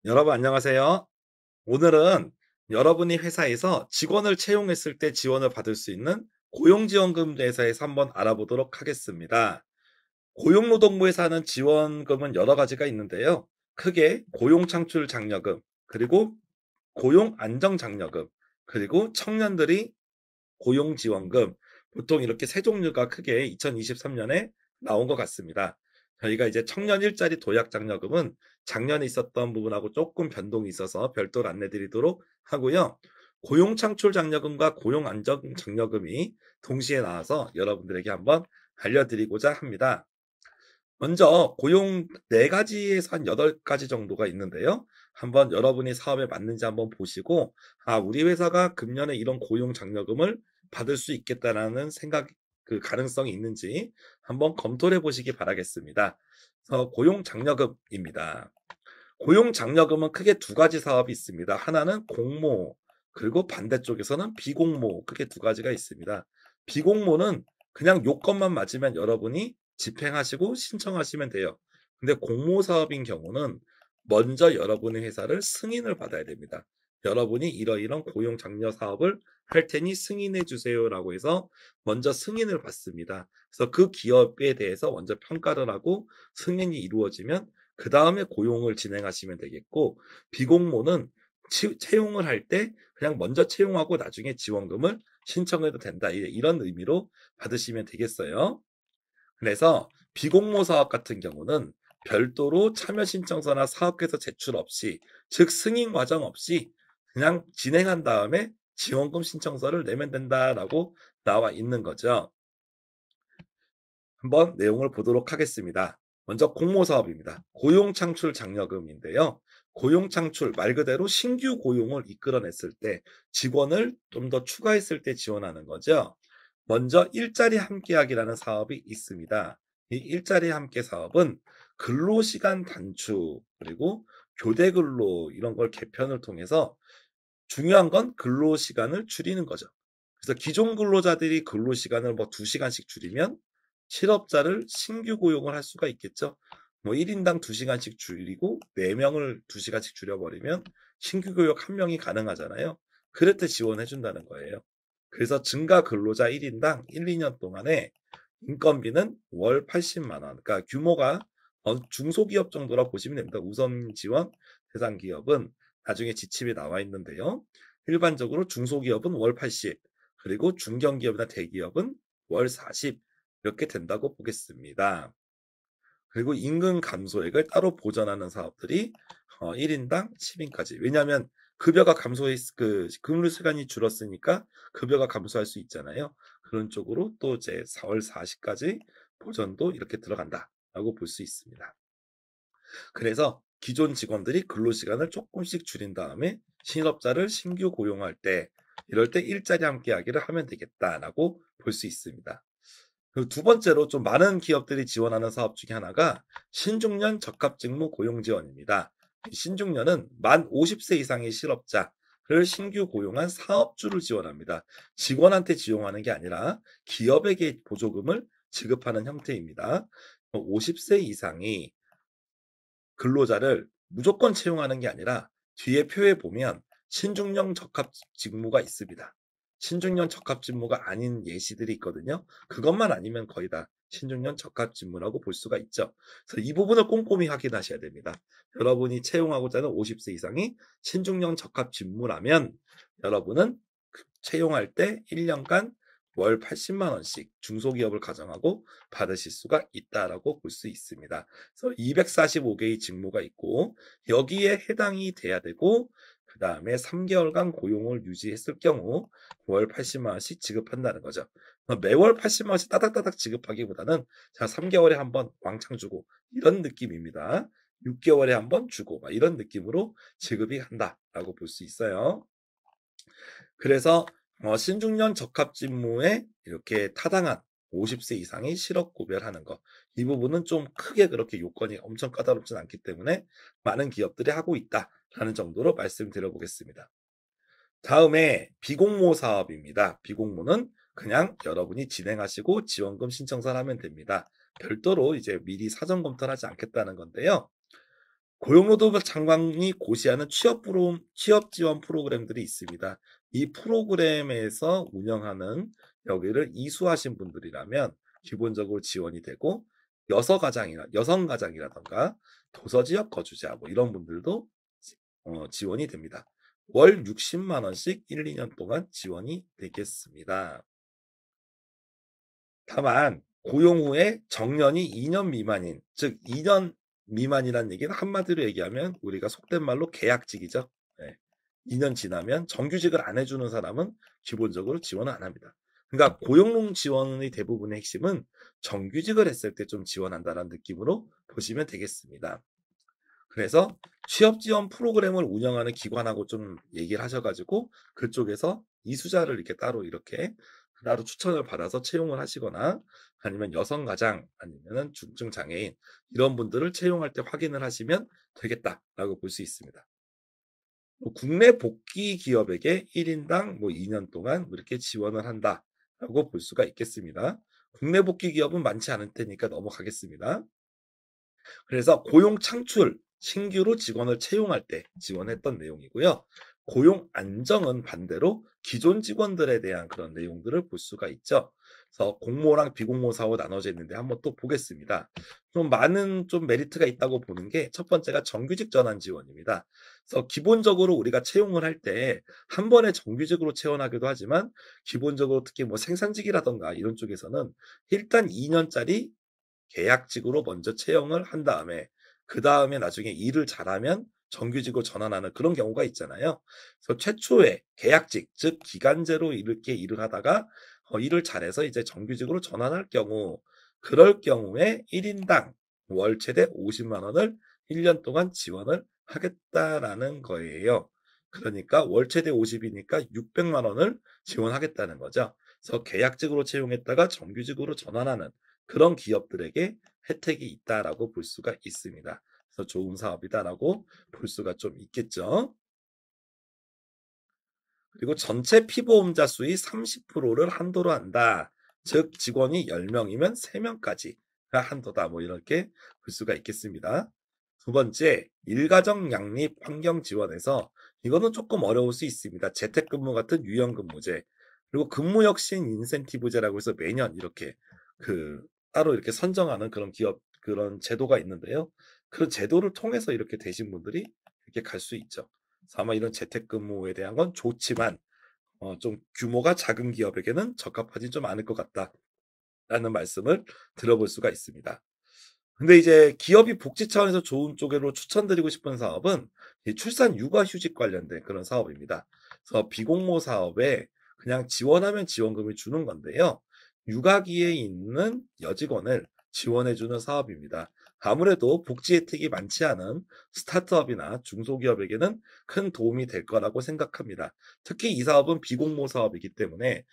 여러분 안녕하세요. 오늘은 여러분이 회사에서 직원을 채용했을 때 지원을 받을 수 있는 고용지원금 대해서 한번 알아보도록 하겠습니다. 고용노동부에서 하는 지원금은 여러 가지가 있는데요. 크게 고용창출장려금, 그리고 고용안정장려금, 그리고 청년들이 고용지원금, 보통 이렇게 세 종류가 크게 2023년에 나온 것 같습니다. 저희가 이제 청년 일자리 도약 장려금은 작년에 있었던 부분하고 조금 변동이 있어서 별도로 안내 드리도록 하고요. 고용 창출 장려금과 고용 안정 장려금이 동시에 나와서 여러분들에게 한번 알려드리고자 합니다. 먼저 고용 4가지에서 한 8가지 정도가 있는데요. 한번 여러분이 사업에 맞는지 한번 보시고, 우리 회사가 금년에 이런 고용 장려금을 받을 수 있겠다라는 생각, 그 가능성이 있는지 한번 검토를 해 보시기 바라겠습니다. 그래서 고용 장려금입니다. 고용 장려금은 크게 2가지 사업이 있습니다. 하나는 공모, 그리고 반대쪽에서는 비공모, 크게 2가지가 있습니다. 비공모는 그냥 요건만 맞으면 여러분이 집행하시고 신청하시면 돼요. 근데 공모 사업인 경우는 먼저 여러분의 회사를 승인을 받아야 됩니다. 여러분이 이러이런 고용 장려 사업을 할 테니 승인해 주세요라고 해서 먼저 승인을 받습니다. 그래서 그 기업에 대해서 먼저 평가를 하고 승인이 이루어지면 그다음에 고용을 진행하시면 되겠고, 비공모는 채용을 할 때 그냥 먼저 채용하고 나중에 지원금을 신청해도 된다. 이런 의미로 받으시면 되겠어요. 그래서 비공모 사업 같은 경우는 별도로 참여 신청서나 사업계획서 제출 없이, 즉 승인 과정 없이 그냥 진행한 다음에 지원금 신청서를 내면 된다라고 나와 있는 거죠. 한번 내용을 보도록 하겠습니다. 먼저 공모 사업입니다. 고용 창출 장려금인데요. 고용 창출 말 그대로 신규 고용을 이끌어냈을 때, 직원을 좀 더 추가했을 때 지원하는 거죠. 먼저 일자리 함께하기라는 사업이 있습니다. 이 일자리 함께 사업은 근로시간 단축, 그리고 교대 근로 이런 걸 개편을 통해서, 중요한 건 근로시간을 줄이는 거죠. 그래서 기존 근로자들이 근로시간을 뭐 2시간씩 줄이면 실업자를 신규 고용을 할 수가 있겠죠. 뭐 1인당 2시간씩 줄이고 4명을 2시간씩 줄여버리면 신규 교육 1명이 가능하잖아요. 그럴 때 지원해 준다는 거예요. 그래서 증가 근로자 1인당 1-2년 동안에 인건비는 월 80만 원. 그러니까 규모가 중소기업 정도라 보시면 됩니다. 우선 지원 대상 기업은 나중에 지침이 나와 있는데요. 일반적으로 중소기업은 월 80, 그리고 중견기업이나 대기업은 월 40 이렇게 된다고 보겠습니다. 그리고 임금 감소액을 따로 보전하는 사업들이 1인당 10인까지. 왜냐하면 급여가 감소했 그 근로 시간이 줄었으니까 급여가 감소할 수 있잖아요. 그런 쪽으로 또 이제 4월 40까지 보전도 이렇게 들어간다라고 볼 수 있습니다. 그래서 기존 직원들이 근로시간을 조금씩 줄인 다음에 신업자를 신규 고용할 때, 이럴 때 일자리 함께 하기를 하면 되겠다라고 볼 수 있습니다. 그리고 두 번째로 좀 많은 기업들이 지원하는 사업 중에 하나가 신중년 적합직무 고용 지원입니다. 신중년은 만 50세 이상의 실업자를 신규 고용한 사업주를 지원합니다. 직원한테 지원하는 게 아니라 기업에게 보조금을 지급하는 형태입니다. 50세 이상이 근로자를 무조건 채용하는 게 아니라 뒤에 표에 보면 신중년 적합 직무가 있습니다. 신중년 적합 직무가 아닌 예시들이 있거든요. 그것만 아니면 거의 다 신중년 적합 직무라고 볼 수가 있죠. 그래서 이 부분을 꼼꼼히 확인하셔야 됩니다. 여러분이 채용하고자 하는 50세 이상이 신중년 적합 직무라면 여러분은 채용할 때 1년간 월 80만 원씩 중소기업을 가정하고 받으실 수가 있다라고 볼 수 있습니다. 그래서 245개의 직무가 있고 여기에 해당이 돼야 되고, 그다음에 3개월간 고용을 유지했을 경우 월 80만 원씩 지급한다는 거죠. 매월 80만 원씩 따닥따닥 지급하기보다는 자 3개월에 한번 왕창 주고 이런 느낌입니다. 6개월에 한번 주고 막 이런 느낌으로 지급이 한다라고 볼 수 있어요. 그래서 신중년 적합 직무에 이렇게 타당한 50세 이상의 실업 구별하는 거. 이 부분은 좀 크게 그렇게 요건이 엄청 까다롭진 않기 때문에 많은 기업들이 하고 있다라는 정도로 말씀드려 보겠습니다. 다음에 비공모 사업입니다. 비공모는 그냥 여러분이 진행하시고 지원금 신청서를 하면 됩니다. 별도로 이제 미리 사전 검토를 하지 않겠다는 건데요. 고용노동부 장관이 고시하는 취업 지원 프로그램들이 있습니다. 이 프로그램에서 운영하는 여기를 이수하신 분들이라면 기본적으로 지원이 되고 여성 가장이라든가 도서 지역 거주자 뭐 이런 분들도 지원이 됩니다. 월 60만 원씩 1-2년 동안 지원이 되겠습니다. 다만 고용 후에 정년이 2년 미만인, 즉 2년 미만이라는 얘기는 한마디로 얘기하면 우리가 속된 말로 계약직이죠. 예. 2년 지나면 정규직을 안 해주는 사람은 기본적으로 지원을 안 합니다. 그러니까 고용농 지원의 대부분의 핵심은 정규직을 했을 때 좀 지원한다는 느낌으로 보시면 되겠습니다. 그래서 취업 지원 프로그램을 운영하는 기관하고 좀 얘기를 하셔가지고 그쪽에서 이수자를 이렇게 따로 추천을 받아서 채용을 하시거나 아니면 여성 가장 아니면은 중증 장애인 이런 분들을 채용할 때 확인을 하시면 되겠다라고 볼 수 있습니다. 뭐 국내 복귀 기업에게 1인당 뭐 2년 동안 이렇게 지원을 한다라고 볼 수가 있겠습니다. 국내 복귀 기업은 많지 않을 테니까 넘어가겠습니다. 그래서 고용 창출, 신규로 직원을 채용할 때 지원했던 내용이고요. 고용 안정은 반대로 기존 직원들에 대한 그런 내용들을 볼 수가 있죠. 그래서 공모랑 비공모 사업 나눠져 있는데 한번 또 보겠습니다. 좀 많은 좀 메리트가 있다고 보는 게 첫 번째가 정규직 전환 지원입니다. 그래서 기본적으로 우리가 채용을 할 때 한 번에 정규직으로 채원하기도 하지만 기본적으로 특히 뭐 생산직이라던가 이런 쪽에서는 일단 2년짜리 계약직으로 먼저 채용을 한 다음에 그다음에 나중에 일을 잘하면 정규직으로 전환하는 그런 경우가 있잖아요. 그래서 최초에 계약직, 즉 기간제로 이렇게 일을 하다가 일을 잘해서 이제 정규직으로 전환할 경우 그럴 경우에 1인당 월 최대 50만 원을 1년 동안 지원을 하겠다라는 거예요. 그러니까 월 최대 50이니까 600만 원을 지원하겠다는 거죠. 그래서 계약직으로 채용했다가 정규직으로 전환하는 그런 기업들에게 혜택이 있다라고 볼 수가 있습니다. 그래서 좋은 사업이다라고 볼 수가 좀 있겠죠. 그리고 전체 피보험자 수의 30%를 한도로 한다. 즉 직원이 10명이면 3명까지가 한도다. 뭐 이렇게 볼 수가 있겠습니다. 두 번째, 일가정 양립 환경 지원에서 이거는 조금 어려울 수 있습니다. 재택근무 같은 유연근무제 그리고 근무혁신 인센티브제라고 해서 매년 이렇게 그 따로 이렇게 선정하는 그런 기업 그런 제도가 있는데요. 그런 제도를 통해서 이렇게 되신 분들이 이렇게 갈 수 있죠. 그래서 아마 이런 재택근무에 대한 건 좋지만 좀 규모가 작은 기업에게는 적합하지 좀 않을 것 같다라는 말씀을 들어볼 수가 있습니다. 근데 이제 기업이 복지 차원에서 좋은 쪽으로 추천드리고 싶은 사업은 이 출산 육아 휴직 관련된 그런 사업입니다. 그래서 비공모 사업에 그냥 지원하면 지원금을 주는 건데요. 육아기에 있는 여직원을 지원해 주는 사업입니다. 아무래도 복지 혜택이 많지 않은 스타트업이나 중소기업에게는 큰 도움이 될 거라고 생각합니다. 특히 이 사업은 비공모 사업이기 때문에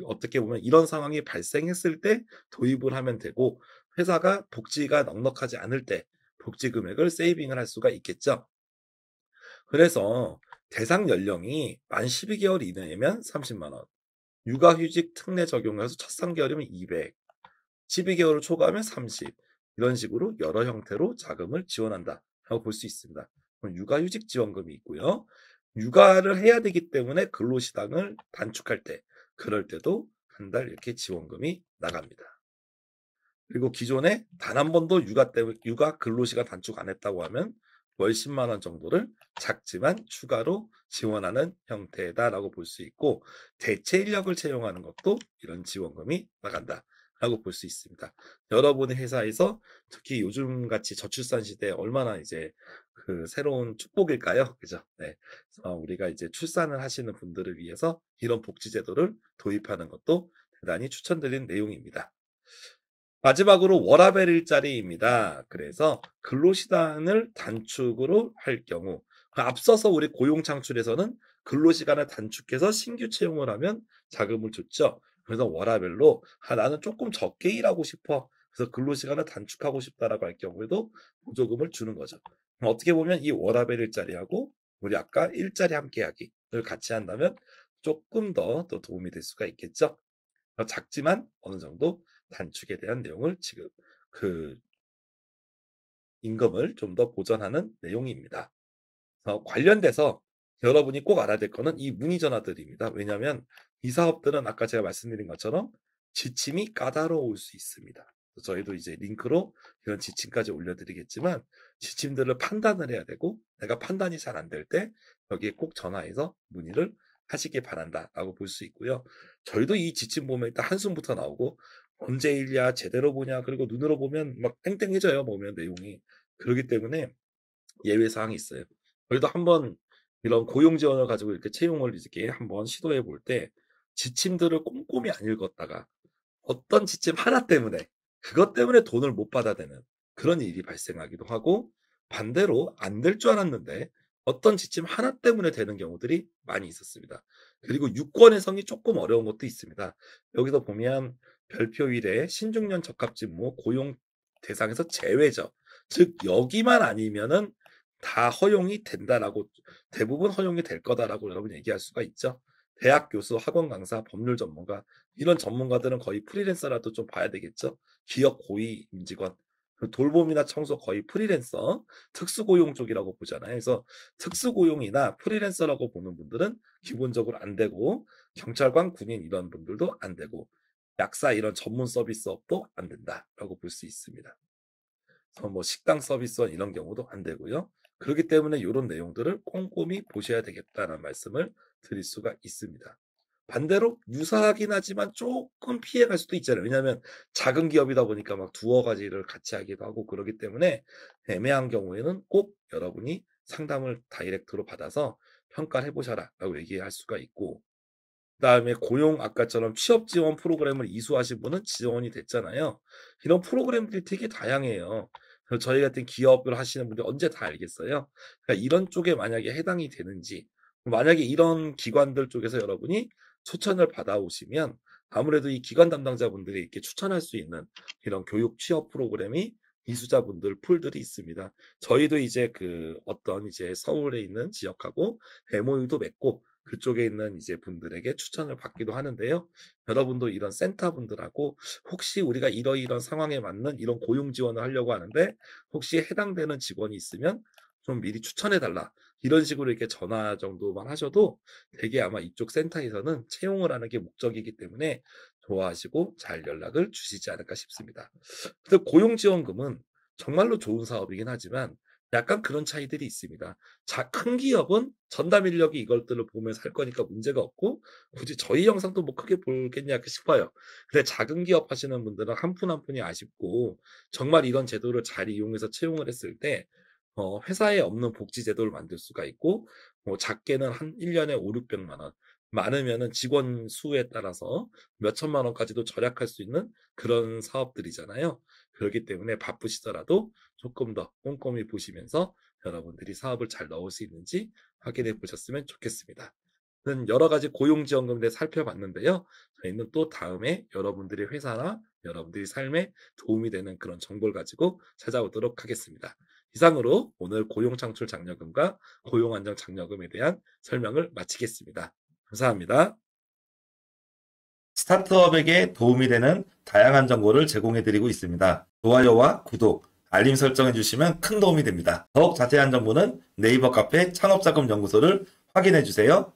어떻게 보면 이런 상황이 발생했을 때 도입을 하면 되고 회사가 복지가 넉넉하지 않을 때 복지 금액을 세이빙을 할 수가 있겠죠. 그래서 대상 연령이 만 12개월 이내면 30만 원, 육아휴직 특례 적용해서 첫 3개월이면 200, 12개월을 초과하면 30, 이런 식으로 여러 형태로 자금을 지원한다라고 볼 수 있습니다. 그럼 육아휴직 지원금이 있고요. 육아를 해야 되기 때문에 근로시간을 단축할 때, 그럴 때도 한 달 이렇게 지원금이 나갑니다. 그리고 기존에 단 한 번도 육아 근로시간 단축 안 했다고 하면 월 10만 원 정도를 작지만 추가로 지원하는 형태다라고 볼 수 있고 대체 인력을 채용하는 것도 이런 지원금이 나간다라고 볼 수 있습니다. 여러분의 회사에서 특히 요즘 같이 저출산 시대에 얼마나 이제 그 새로운 축복일까요? 그죠? 네. 우리가 이제 출산을 하시는 분들을 위해서 이런 복지 제도를 도입하는 것도 대단히 추천드리는 내용입니다. 마지막으로 워라밸 일자리입니다. 그래서 근로시간을 단축으로 할 경우 앞서서 우리 고용 창출에서는 근로시간을 단축해서 신규 채용을 하면 자금을 줬죠. 그래서 워라밸로 나는 조금 적게 일하고 싶어. 그래서 근로시간을 단축하고 싶다라고 할 경우에도 보조금을 주는 거죠. 어떻게 보면 이 워라밸 일자리하고 우리 아까 일자리 함께하기를 같이 한다면 조금 더 또 도움이 될 수가 있겠죠. 작지만 어느 정도 단축에 대한 내용을 지금 그 임금을 좀 더 보전하는 내용입니다. 관련돼서 여러분이 꼭 알아야 될 거는 이 문의 전화들입니다. 왜냐하면 이 사업들은 아까 제가 말씀드린 것처럼 지침이 까다로울 수 있습니다. 저희도 이제 링크로 이런 지침까지 올려드리겠지만 지침들을 판단을 해야 되고 내가 판단이 잘 안 될 때 여기에 꼭 전화해서 문의를 하시길 바란다라고 볼 수 있고요. 저희도 이 지침 보면 일단 한숨부터 나오고 언제 읽냐 제대로 보냐 그리고 눈으로 보면 막 땡땡해져요. 보면 내용이. 그렇기 때문에 예외 사항이 있어요. 저희도 한번 이런 고용 지원을 가지고 이렇게 채용을 이렇게 한번 시도해 볼 때 지침들을 꼼꼼히 안 읽었다가 어떤 지침 하나 때문에 그것 때문에 돈을 못 받아내는 그런 일이 발생하기도 하고 반대로 안 될 줄 알았는데 어떤 지침 하나 때문에 되는 경우들이 많이 있었습니다. 그리고 유권 해석이 조금 어려운 것도 있습니다. 여기서 보면 별표일에 신중년 적합직무 고용 대상에서 제외죠. 즉 여기만 아니면은 다 허용이 된다라고 대부분 허용이 될 거다라고 여러분 얘기할 수가 있죠. 대학 교수, 학원 강사, 법률 전문가 이런 전문가들은 거의 프리랜서라도 좀 봐야 되겠죠. 기업 고위 임직원, 그 돌봄이나 청소 거의 프리랜서, 특수고용 쪽이라고 보잖아요. 그래서 특수고용이나 프리랜서라고 보는 분들은 기본적으로 안 되고 경찰관, 군인 이런 분들도 안 되고 약사 이런 전문 서비스업도 안 된다라고 볼 수 있습니다. 뭐 식당 서비스원 이런 경우도 안 되고요. 그렇기 때문에 이런 내용들을 꼼꼼히 보셔야 되겠다는 말씀을 드릴 수가 있습니다. 반대로 유사하긴 하지만 조금 피해갈 수도 있잖아요. 왜냐하면 작은 기업이다 보니까 막 두어 가지를 같이 하기도 하고 그러기 때문에 애매한 경우에는 꼭 여러분이 상담을 다이렉트로 받아서 평가를 해보셔라라고 얘기할 수가 있고 그다음에 고용 아까처럼 취업 지원 프로그램을 이수하신 분은 지원이 됐잖아요. 이런 프로그램들이 되게 다양해요. 그래서 저희 같은 기업을 하시는 분들 언제 다 알겠어요? 그러니까 이런 쪽에 만약에 해당이 되는지 만약에 이런 기관들 쪽에서 여러분이 추천을 받아오시면 아무래도 이 기관 담당자분들이 이렇게 추천할 수 있는 이런 교육 취업 프로그램이 이수자분들 풀들이 있습니다. 저희도 이제 그 어떤 이제 서울에 있는 지역하고 MOU도 맺고 그쪽에 있는 이제 분들에게 추천을 받기도 하는데요. 여러분도 이런 센터분들하고 혹시 우리가 이러이러한 상황에 맞는 이런 고용 지원을 하려고 하는데 혹시 해당되는 직원이 있으면 좀 미리 추천해 달라. 이런 식으로 이렇게 전화 정도만 하셔도 되게 아마 이쪽 센터에서는 채용을 하는 게 목적이기 때문에 좋아하시고 잘 연락을 주시지 않을까 싶습니다. 그래서 고용지원금은 정말로 좋은 사업이긴 하지만 약간 그런 차이들이 있습니다. 큰 기업은 전담 인력이 이것들을 보면서 할 거니까 문제가 없고 굳이 저희 영상도 뭐 크게 보겠냐 싶어요. 근데 작은 기업 하시는 분들은 한 푼 한 푼이 아쉽고 정말 이런 제도를 잘 이용해서 채용을 했을 때 회사에 없는 복지 제도를 만들 수가 있고 작게는 한 1 년에 5,000,000-6,000,000 원, 많으면은 직원 수에 따라서 몇 천만 원까지도 절약할 수 있는 그런 사업들이잖아요. 그렇기 때문에 바쁘시더라도 조금 더 꼼꼼히 보시면서 여러분들이 사업을 잘 넣을 수 있는지 확인해 보셨으면 좋겠습니다. 저는 여러 가지 고용지원금에 대해 살펴봤는데요. 저희는 또 다음에 여러분들의 회사나 여러분들의 삶에 도움이 되는 그런 정보를 가지고 찾아오도록 하겠습니다. 이상으로 오늘 고용창출 장려금과 고용안정 장려금에 대한 설명을 마치겠습니다. 감사합니다. 스타트업에게 도움이 되는 다양한 정보를 제공해 드리고 있습니다. 좋아요와 구독, 알림 설정해 주시면 큰 도움이 됩니다. 더욱 자세한 정보는 네이버 카페 창업자금 연구소를 확인해 주세요.